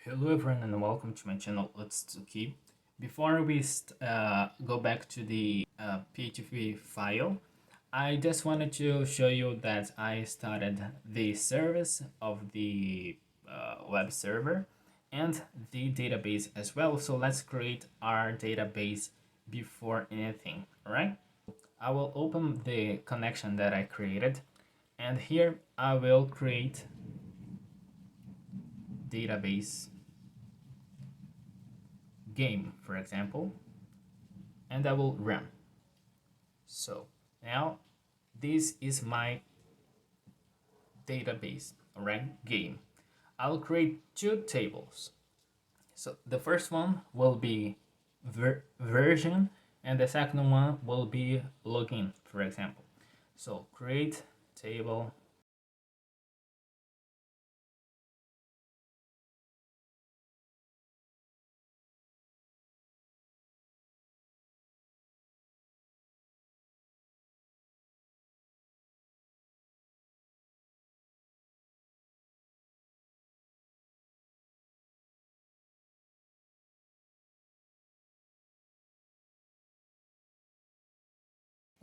Hello everyone and welcome to my channel. Let's keep. Before we go back to the PHP file, I just wanted to show you that I started the service of the web server and the database as well. So let's create our database before anything, all right? I will open the connection that I created, and here I will create database game, for example, and I will run. So now this is my database, all right, game. I'll create two tables. So the first one will be version, and the second one will be login, for example. So create table.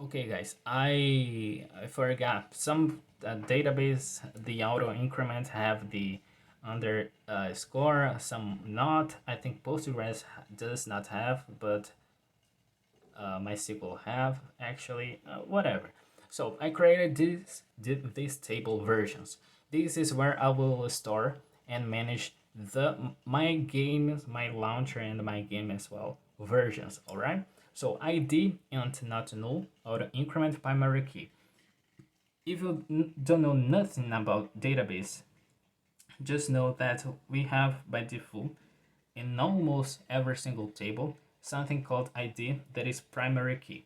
Okay, guys, I forgot some database, the auto increment have the under score, some not. I think Postgres does not have, but MySQL have actually. Whatever. So I created this table versions. This is where I will store and manage my games, my launcher, and my game as well versions. All right. So ID and not null auto increment primary key. If you don't know nothing about database, just know that we have by default in almost every single table something called ID that is primary key.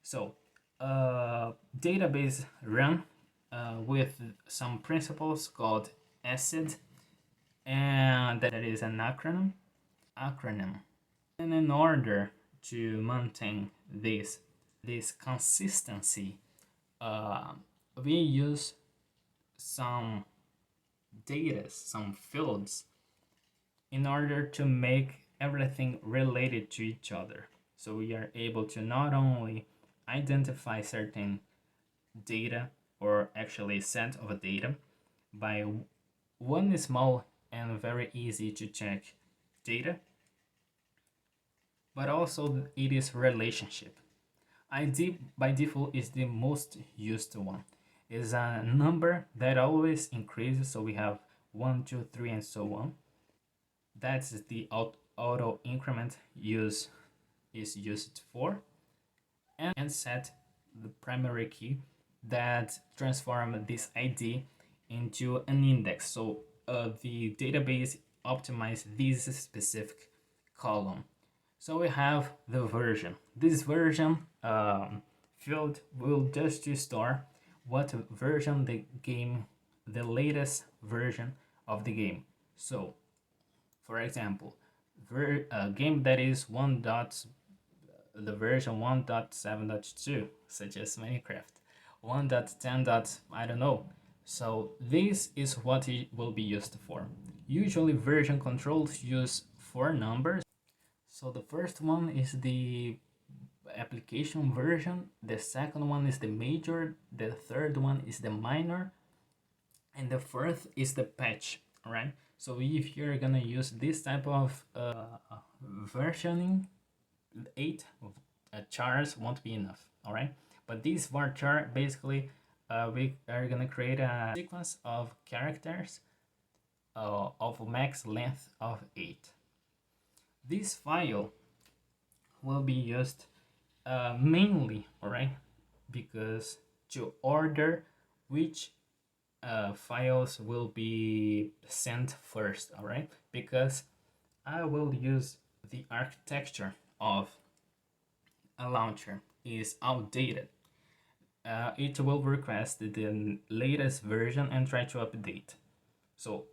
So database run with some principles called ACID, and that is an acronym. And in order to maintain this consistency, uh, we use some data, some fields, in order to make everything related to each other. So we are able to not only identify certain data, or actually set of data, by one small and very easy to check data, but also it is relationship. ID by default is the most used one. It's a number that always increases, so we have 1, 2, 3, and so on. That's the auto increment is used for, and set the primary key that transform this ID into an index. So the database optimize this specific column. So we have the version. This version field will just to store what version the game, the latest version of the game. So, for example, game that is the version 1.7.2, such as Minecraft, 1.10. I don't know. So this is what it will be used for. Usually version controls use four numbers. So the first one is the application version, the second one is the major, the third one is the minor, and the fourth is the patch. All right. So if you're gonna use this type of versioning, 8 chars won't be enough. All right. But this var char basically we are gonna create a sequence of characters of max length of 8. This file will be used mainly, all right, because to order which files will be sent first, all right, because I will use the architecture of a launcher is outdated. It will request the latest version and try to update. So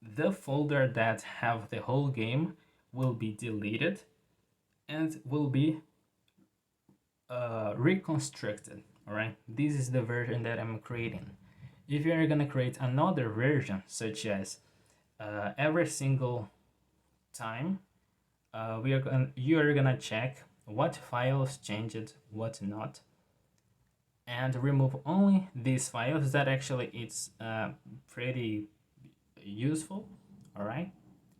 the folder that have the whole game will be deleted and will be reconstructed. All right, this is the version that I'm creating. If you're gonna create another version, such as every single time, you are gonna check what files changed, what not, and remove only these files that actually it's pretty useful, all right,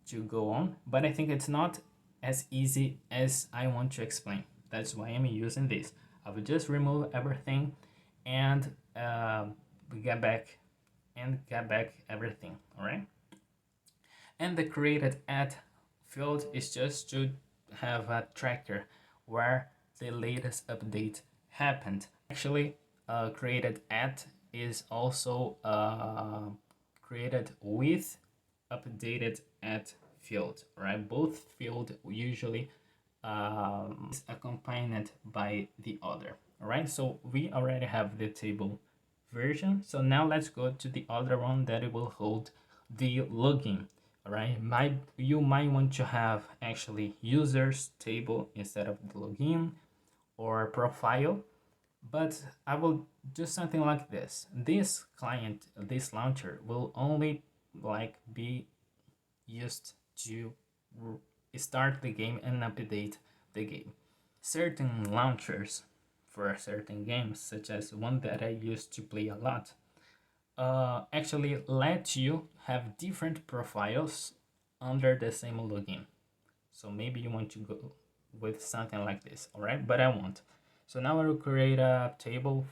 to go on. But I think it's not as easy as I want to explain. That's why I'm using this. I will just remove everything and get back everything, all right. And the created at field is just to have a tracker where the latest update happened. Actually, created at is also created with updated at field, right? Both field usually is accompanied by the other, all right? So we already have the table version. So now let's go to the other one that it will hold the login. All right, you might want to have actually users table instead of the login or profile, but I will do something like this. This client, this launcher will only like be used to start the game and update the game. Certain launchers for certain games, such as one that I used to play a lot, actually let you have different profiles under the same login. So maybe you want to go with something like this, all right? But I won't. So now I will create a table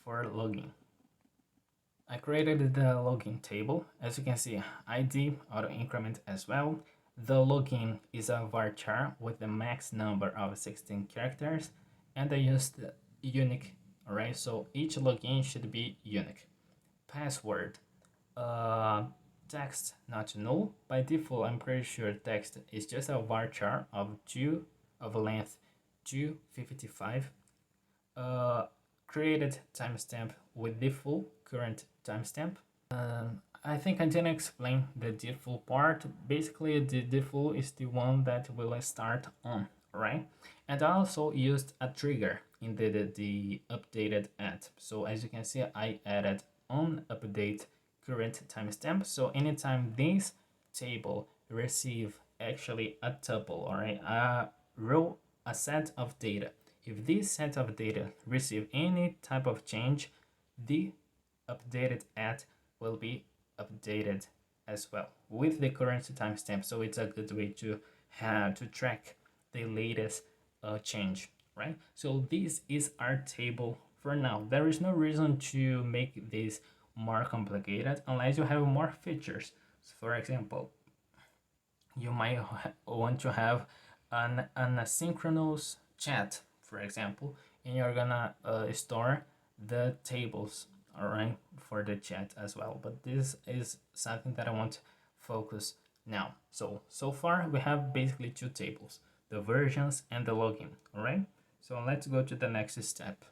for login. I created the login table. As you can see, ID auto increment as well. The login is a varchar with the max number of 16 characters, and I used unique. All right, so each login should be unique. Password, text not null. By default, I'm pretty sure text is just a varchar of length 255. Created timestamp with default current timestamp. I think I didn't explain the default part. Basically, the default is the one that will start on, right? And I also used a trigger in the updated at. So as you can see, I added on update current timestamp. So anytime this table receive actually a tuple, all right, a row, a set of data. If this set of data receive any type of change, the updated at will be updated as well with the current timestamp. So it's a good way to have to track the latest change, right? So this is our table for now. There is no reason to make this more complicated unless you have more features. So for example, you might want to have an asynchronous chat, for example, and you're gonna store the tables, all right, for the chat as well. But this is something that I want to focus now. So far we have basically two tables, the versions and the login, all right. So let's go to the next step.